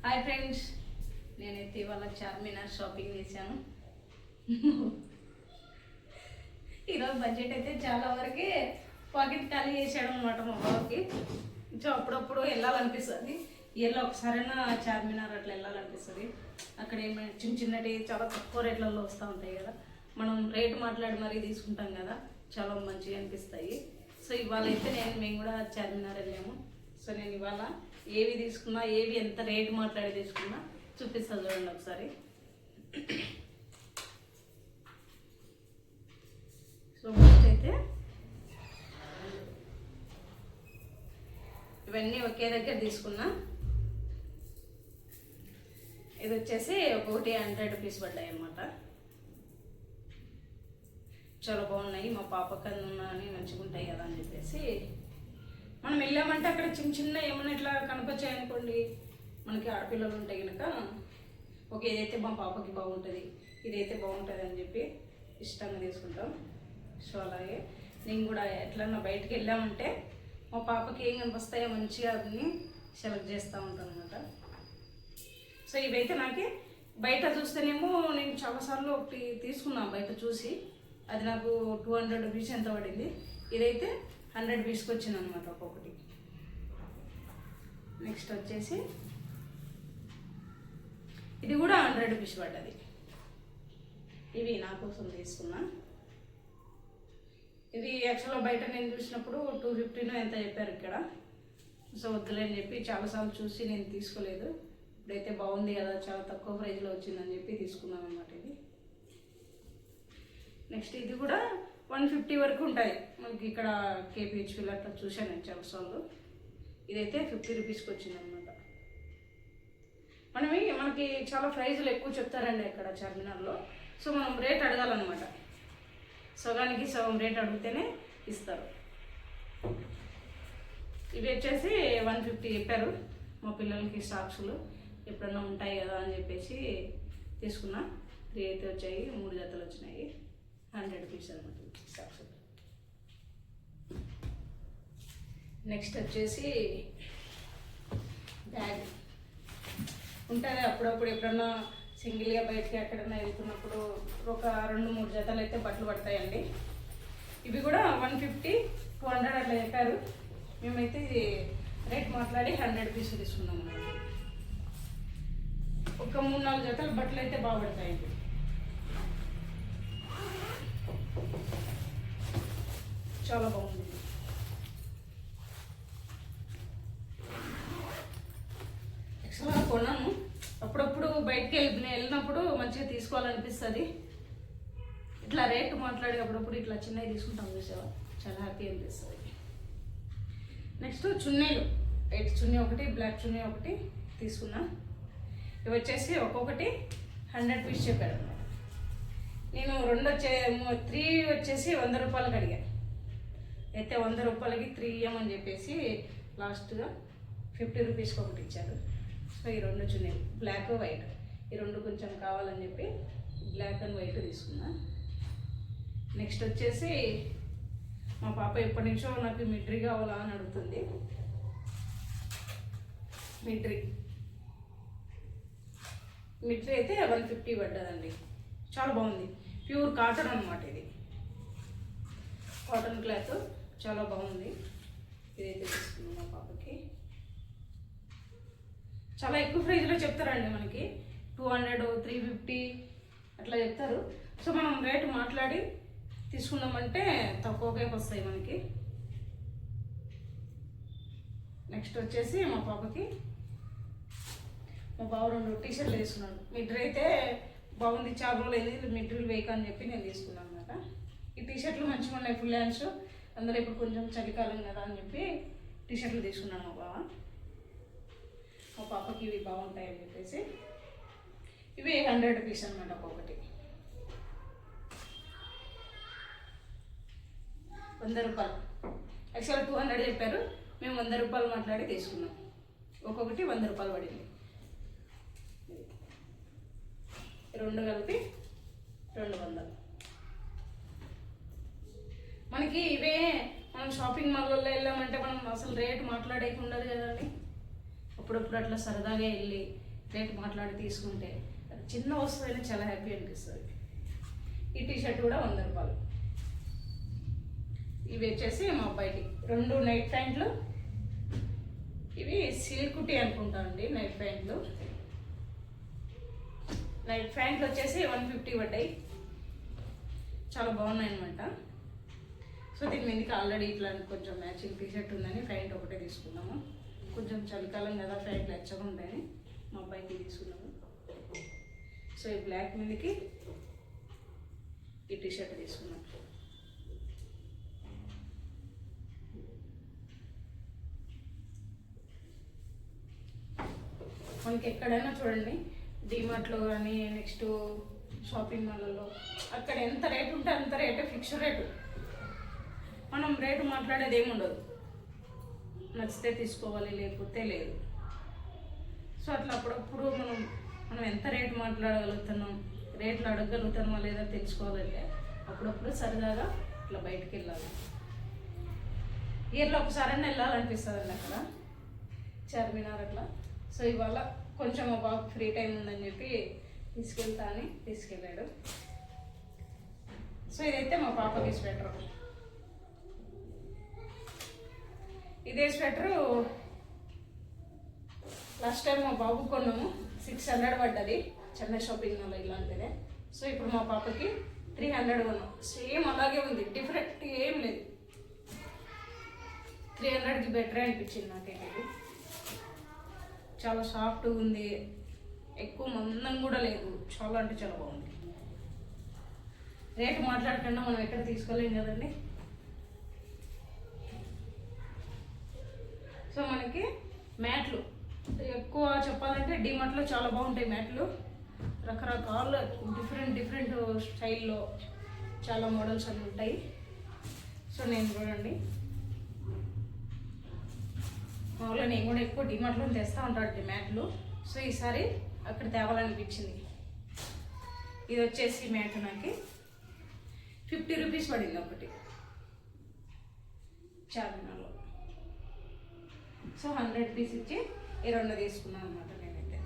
Hi friends, నేనైతే ఇవాళ Charminar shopping చేశాను. ఈరోజు బడ్జెట్ అయితే చాలా వరకు పాకెట్ ఖాళీ చేశాడు అనమాట మా బాబుకి. సో అప్పుడప్పుడు వెళ్ళాలనిపిస్తుంది, ఇయర్లో ఒకసారైనా చార్మినార్ అట్లా వెళ్ళాలనిపిస్తుంది. అక్కడ ఏమైనా చిన్న చిన్నటి చాలా తక్కువ రేట్లలో వస్తూ ఉంటాయి కదా, మనం రేటు మాట్లాడి మరీ తీసుకుంటాం కదా, చాలా మంచిగా అనిపిస్తాయి. సో ఇవాళ అయితే మేము కూడా చార్మినార్ వెళ్ళాము. సో నేను ఇవాళ ఏవి తీసుకున్నా, ఏవి ఎంత రేటు మాట్లాడి తీసుకున్నా చూపిస్తాను, చూడండి ఒకసారి. సో ఫస్ట్ అయితే ఇవన్నీ ఒకే దగ్గర తీసుకున్నా. ఇది వచ్చేసి ఒక్కొక్కటి 100 రూపీస్ పడ్డాయి అన్నమాట. చాలా బాగున్నాయి, మా పాప కన్నా మంచిగా ఉంటాయి కదా అని చెప్పేసి మనం వెళ్ళామంటే అక్కడ చిన్న చిన్న ఏమైనా ఇట్లా కనుకొచ్చాయనుకోండి, మనకి ఆడపిల్లలు ఉంటాయి కనుక ఇదైతే మా పాపకి బాగుంటుంది, ఇదైతే బాగుంటుంది అని చెప్పి ఇష్టంగా తీసుకుంటాం. సో అలాగే నేను కూడా ఎట్లన్నా బయటికి వెళ్ళామంటే మా పాపకి ఏం కనిపిస్తాయో మంచిగా అన్ని సెలెక్ట్ చేస్తూ ఉంటాను అనమాట. సో ఇవైతే నాకు బయట చూస్తేనేమో నేను చాలాసార్లు ఒకటి తీసుకున్నాను బయట చూసి, అది నాకు 200 రూపీస్ ఎంత పడింది. ఇదైతే 100 రూపీస్కి వచ్చింది అనమాట ఒక్కొక్కటి. నెక్స్ట్ వచ్చేసి ఇది కూడా 100 రూపీస్ పడ్డది. ఇవి నా కోసం తీసుకున్నా. ఇది యాక్చువల్గా బయట నేను చూసినప్పుడు 250 ఎంత చెప్పారు ఇక్కడ. సో వద్దులే అని చెప్పి చాలాసార్లు చూసి నేను తీసుకోలేదు. ఇప్పుడైతే బాగుంది కదా, చాలా తక్కువ ప్రైజ్లో వచ్చిందని చెప్పి తీసుకున్నాను అనమాట ఇది. నెక్స్ట్ ఇది కూడా 150 వరకు ఉంటాయి మనకి ఇక్కడ కేపీహెచ్పీలో అట్లా చూశాను నేను చాలాసార్లు. ఇదైతే 50 రూపీస్కి వచ్చిందనమాట. మనకి చాలా ప్రైజులు ఎక్కువ చెప్తారండి అక్కడ చార్మినార్లో. సో మనం రేట్ అడగాలన్నమాట, సగానికి సగం రేట్ అడిగితేనే ఇస్తారు. ఇవి వచ్చేసి 150 చెప్పారు. మా పిల్లలకి సాక్సులు ఎప్పుడన్నా ఉంటాయి కదా అని చెప్పేసి తీసుకున్నా. 3 అయితే వచ్చాయి, 3 జతలు వచ్చినాయి. 100 రూపీస్ అనమాట సాక్స్. నెక్స్ట్ వచ్చేసి బ్యాగ్ ఉంటుంది. అప్పుడప్పుడు ఎప్పుడన్నా సింగిల్గా బయటికి ఎక్కడన్నా వెళ్తున్నప్పుడు ఒక 2-3 జతలు అయితే బట్టలు పడతాయండి. ఇవి కూడా 150, 200 అట్లా చెప్పారు. మేమైతే రేట్ మాట్లాడి 100 రూపీస్ తీసుకున్నాం అన్నమాట. ఒక 3-4 జతలు బట్టలు అయితే బాగుపడతాయండి. చాలా బాగుంది. యాక్చువల్గా కొన్నాను, అప్పుడప్పుడు బయటికి వెళ్ళినప్పుడు మంచిగా తీసుకోవాలనిపిస్తుంది. ఇట్లా రేటు మాట్లాడి అప్పుడప్పుడు ఇట్లా చిన్నవి తీసుకుంటాం చూసావా, చాలా హ్యాపీ అనిపిస్తుంది. నెక్స్ట్ చున్నీలు, వైట్ చున్నీ ఒకటి, బ్లాక్ చున్నీ ఒకటి తీసుకున్నా. ఇవి వచ్చేసి ఒక్కొక్కటి 100 రూపీస్ చెప్పారు. నేను 3 వచ్చేసి 100 రూపాయలకి అడిగాను. అయితే 100 రూపాయలకి 3 ఇవ్వమని చెప్పేసి లాస్ట్గా 50 రూపీస్కి ఒకటి ఇచ్చారు. సో ఈ 2 చున్నీలు బ్లాక్ వైట్, ఈ 2 కొంచెం కావాలని చెప్పి బ్లాక్ అండ్ వైట్ తీసుకున్నా. నెక్స్ట్ వచ్చేసి మా పాప ఎప్పటి నుంచో నాకు మిడ్రీ కావాలా అని అడుగుతుంది. మిడ్రీ అయితే 150 పడ్డదండి. చాలా బాగుంది, ప్యూర్ కాటన్ అనమాట. ఇది కాటన్ క్లాత్ చాలా బాగుంది. ఇదైతే తీసుకున్నాం మా పాపకి. చాలా ఎక్కువ ప్రైజ్లో చెప్తారండి మనకి, 200, 350 అట్లా చెప్తారు. సో మనం రేటు మాట్లాడి తీసుకున్నామంటే తక్కువకే వస్తాయి మనకి. నెక్స్ట్ వచ్చేసి మా పాపకి మా బాబు 2 టీషర్ట్లు వేసుకున్నాను. మిడ్రీ అయితే బాగుంది, చాలా రోజులు అయింది మిడ్రీలు వేయక అని చెప్పి నేను తీసుకున్నాను అనమాట. ఈ టీషర్ట్లు మంచిగా ఉన్నాయి, ఫుల్ హ్యాండ్స్. అందులో ఇప్పుడు కొంచెం చలికాలం కదా అని చెప్పి టీషర్ట్లు తీసుకున్నాను మా పాపకి ఇవి బాగుంటాయి అని చెప్పేసి. ఇవి 100 రూపీస్ అనమాట ఒక్కొక్కటి. 100 రూపాయలు. యాక్చువల్గా 200 చెప్పారు, మేము 100 రూపాయలు మాట్లాడి తీసుకున్నాం. ఒక్కొక్కటి 100 రూపాయలు పడింది. 2 కలిపి 200. మనకి ఇవే మనం షాపింగ్ మాల్లో వెళ్ళామంటే మనం అసలు రేటు మాట్లాడేకి ఉండదు కదండి. అప్పుడప్పుడు అట్లా సరదాగా వెళ్ళి రేట్ మాట్లాడి తీసుకుంటే చిన్న వస్తువు అయినా చాలా హ్యాపీ అనిపిస్తుంది. ఈ టీషర్ట్ కూడా 100 రూపాయలు. ఇవి వచ్చేసి మా అబ్బాయికి 2 నైట్ ప్యాంట్లు. ఇవి సిల్క్ టీ అనుకుంటా అండి. నైట్ ప్యాంట్లు వచ్చేసి 150 పడ్డాయి. చాలా బాగున్నాయి అనమాట. సో దీని మీదకి ఆల్రెడీ ఇట్లా కొంచెం మ్యాచింగ్ టీషర్ట్ ఉందని ప్యాంట్ ఒకటే తీసుకున్నాము. కొంచెం చలికాలం కదా, ప్యాంట్లు ఎచ్చగా ఉంటాయని మా అబ్బాయికి తీసుకున్నాము. సో ఈ బ్లాక్ మీదకి ఈ టీషర్ట్ తీసుకున్నాం. మనకి ఎక్కడైనా చూడండి, డిమార్ట్లో కానీ నెక్స్ట్ షాపింగ్ మాల్లలో అక్కడ ఎంత రేటు ఉంటే అంత రేటే ఫిక్స్ రేటు. మనం రేటు మాట్లాడేది ఏమి ఉండదు. నచ్చితే తీసుకోవాలి, లేకపోతే లేదు. సో అట్లా అప్పుడప్పుడు మనం ఎంత రేటు మాట్లాడగలుగుతున్నాం, రేట్లు అడగగలుగుతామా లేదా తెలుసుకోవాలంటే అప్పుడప్పుడు సరదాగా ఇట్లా బయటికి వెళ్ళాలి. ఇయర్లో ఒకసారైనా వెళ్ళాలనిపిస్తుంది అండి అక్కడ చార్మినార్ అట్లా. సో ఇవాళ కొంచెం మా బాబు ఫ్రీ టైం ఉందని చెప్పి తీసుకెళ్ళాడు. సో ఇదైతే మా పాపకి స్వెటర్. ఇదే స్వెటరు లాస్ట్ టైం మా బాబు కొన్నాము, 600 పడ్డది చెన్నై షాపింగ్ మాల్లో ఇలాంటిదే. సో ఇప్పుడు మా పాపకి 300 కొన్నాం. సేమ్ అలాగే ఉంది, డిఫరెంట్ ఏం లేదు. 300కి బెటరే అనిపించింది నాకైతే. చాలా సాఫ్ట్గా ఉంది, ఎక్కువ మందం కూడా లేదు, చాలా అంటే చాలా బాగుంది. రేటు మాట్లాడకుండా మనం ఎక్కడ తీసుకోలేం కదండి. సో మనకి మ్యాట్లు ఎక్కువ చెప్పాలంటే డిమార్ట్లో చాలా బాగుంటాయి మ్యాట్లు. రకరకాల డిఫరెంట్ స్టైల్లో చాలా మోడల్స్ అన్నీ ఉంటాయి. సో నేను చూడండి, మామూలుగా నేను కూడా ఎక్కువ డిమార్ట్లో తెస్తూ ఉంటాను మ్యాట్లు. సో ఈసారి అక్కడ తేవాలనిపించింది. ఇది వచ్చేసి మ్యాట్ నాకు 50 రూపీస్ పడింది ఒకటి చార్మినార్లో. సో 100 రూపీస్ ఇచ్చి ఈ 2 తీసుకున్నాను అనమాట నేనైతే.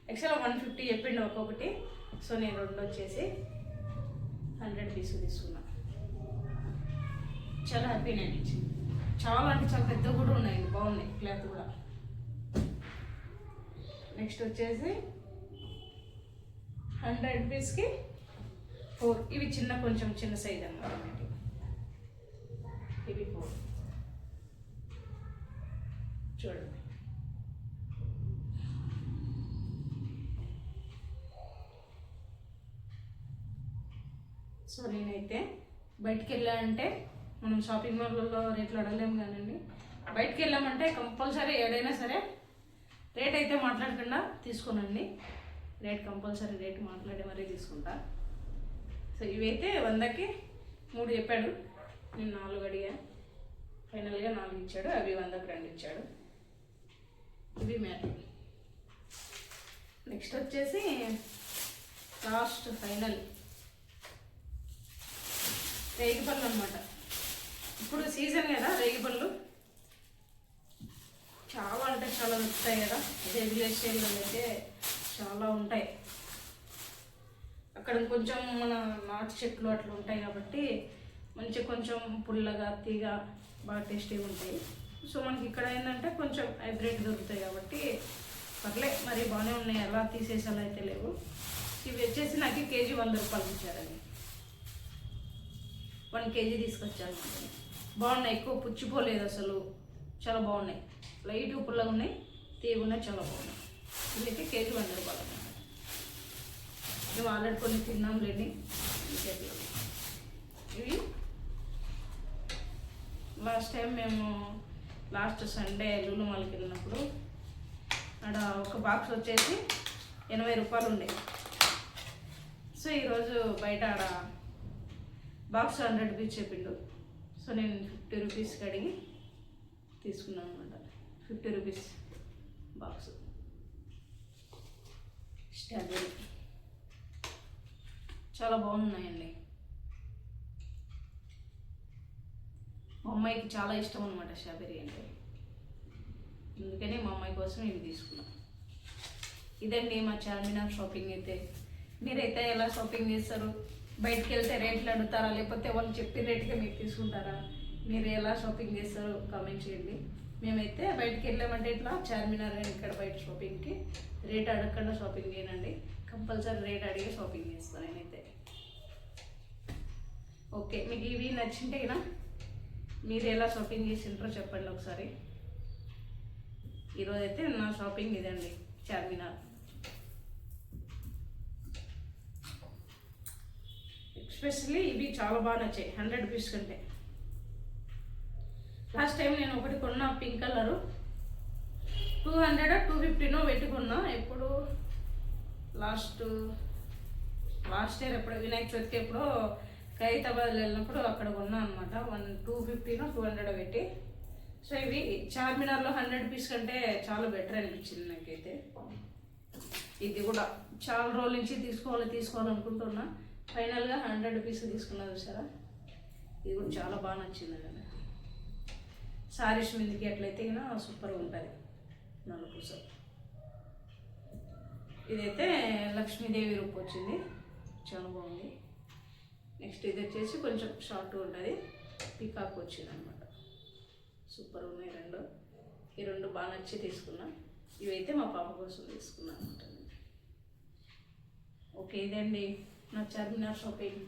యాక్చువల్గా 150 చెప్పిండు ఒక్కొక్కటి. సో నేను 2 వచ్చేసి 100 రూపీస్ తీసుకున్నా. చాలా హ్యాపీ అనిపించింది. చాలా అంటే చాలా పెద్దగా కూడా ఉన్నాయి, బాగున్నాయి క్లాత్ కూడా. నెక్స్ట్ వచ్చేసి 100 రూపీస్కి 4. ఇవి కొంచెం చిన్న సైజ్ అన్నమాట. ఇవి 4 చూడండి. సో నేనైతే బయటికి వెళ్ళాలంటే మనం షాపింగ్ మాల్లలో రేట్లు అడగలేము కానండి. బయటికి వెళ్ళామంటే కంపల్సరీ ఏడైనా సరే రేట్ అయితే మాట్లాడకుండా తీసుకోనండి. కంపల్సరీ రేట్ మాట్లాడి మరీ తీసుకుంటా. సో ఇవైతే 100కి 3 చెప్పాడు, నేను 4 అడిగా. ఫైనల్గా 4 ఇచ్చాడు. అవి 100కి 2 ఇచ్చాడు. ఇవి మ్యాట్. నెక్స్ట్ వచ్చేసి లాస్ట్ ఫైనల్ రేగిపళ్ళు అనమాట. ఇప్పుడు సీజన్ కదా, రేగిపళ్ళు చాలా అంటే చాలా దొరుకుతాయి కదా. అదే విలేజ్ స్టైల్లో అయితే చాలా ఉంటాయి. అక్కడ కొంచెం మన నాటు చెట్లు అట్లా ఉంటాయి కాబట్టి మంచి కొంచెం పుల్లగా తీగా బాగా టేస్టీగా ఉంటాయి. సో మనకి ఇక్కడ ఏంటంటే కొంచెం హైబ్రిడ్ దొరుకుతాయి కాబట్టి పర్లే, మరి బాగానే ఉన్నాయి. ఎలా తీసేసేలా అయితే లేవు. ఇవి వచ్చేసి నాకు కేజీ 100 రూపాయలు ఇచ్చారండి. 1 కేజీ తీసుకొచ్చాను. బాగున్నాయి, ఎక్కువ పుచ్చిపోలేదు అసలు, చాలా బాగున్నాయి. లైట్ పుల్లగా ఉన్నాయి, తీగ ఉన్నాయి, చాలా బాగున్నాయి. ఇవైతే కేజీ 100 రూపాయలు అన్నమాట. మేము ఆల్రెడీ కొన్ని తిన్నాం లేని. ఇవి లాస్ట్ టైం మేము లాస్ట్ సండే లూలు మాల్కి వెళ్ళినప్పుడు అక్కడ ఒక బాక్స్ వచ్చేసి 80 రూపాయలు ఉండే. సో ఈరోజు బయట ఆడ బాక్స్ 100 రూపీస్ చెప్పిండు. సో నేను 50 రూపీస్కి అడిగి తీసుకున్నాను అనమాట. 50 రూపీస్ బాక్స్ స్ట్రాబెర్రీ చాలా బాగున్నాయండి. మా అమ్మాయికి చాలా ఇష్టం అనమాట స్ట్రాబెర్రీ అంటే. అందుకని మా అమ్మాయి కోసం ఇవి తీసుకున్నాం. ఇదండి మా చార్మినార్ షాపింగ్ అయితే. మీరైతే ఎలా షాపింగ్ చేస్తారు? బయటికి వెళ్తే రేట్లు అడుగుతారా, లేకపోతే వాళ్ళు చెప్పిన రేట్గా మీరు తీసుకుంటారా? మీరు ఎలా షాపింగ్ చేస్తారో కామెంట్ చేయండి. మేమైతే బయటికి వెళ్ళామంటే ఇట్లా చార్మినార్ కానీ ఇక్కడ బయట షాపింగ్కి రేట్ అడగకుండా షాపింగ్ చేయనండి. కంపల్సరీ రేట్ అడిగే షాపింగ్ చేస్తాను నేనైతే. ఓకే, మీకు ఇవి నచ్చింటే కదా మీరు ఎలా షాపింగ్ చేసింటారో చెప్పండి ఒకసారి. ఈరోజైతే నా షాపింగ్ ఇదండి, చార్మినార్. ఎస్పెషల్లీ ఇవి చాలా బాగా నచ్చాయి 100 రూపీస్ కంటే. లాస్ట్ టైం నేను ఒకటి కొన్నా పింక్ కలరు, 200 250 పెట్టుకున్నా. ఎప్పుడు లాస్ట్ ఇయర్ ఎప్పుడో వినాయక చవితికి ఎప్పుడో ఖైరతాబాద్ వెళ్ళినప్పుడు అక్కడ కొన్నా అనమాట. 250 200 పెట్టి. సో ఇవి చార్మినార్లో 100 రూపీస్ కంటే చాలా బెటర్ అనిపించింది నాకైతే. ఇది కూడా చాలా రోజుల నుంచి తీసుకోవాలనుకుంటున్నా. ఫైనల్గా 100 రూపీస్ తీసుకున్నా చూసారా. ఇది కూడా చాలా బాగా నచ్చింది కదా. సారీస్ మీదకి ఎట్లయితే అయినా సూపర్గా ఉంటుంది నలుపూస. ఇదైతే లక్ష్మీదేవి రూపు వచ్చింది, చాలా బాగుంది. నెక్స్ట్ ఇది వచ్చేసి కొంచెం షార్ట్ ఉంటుంది, పీకాక్ వచ్చింది అనమాట. సూపర్ ఉన్నాయి రెండు. ఈ రెండు బాగా నచ్చి తీసుకున్నా. ఇవైతే మా పాప కోసం తీసుకున్నాను అనమాట. ఓకే, ఇదండి నా చార్మినార్ షాపింగ్.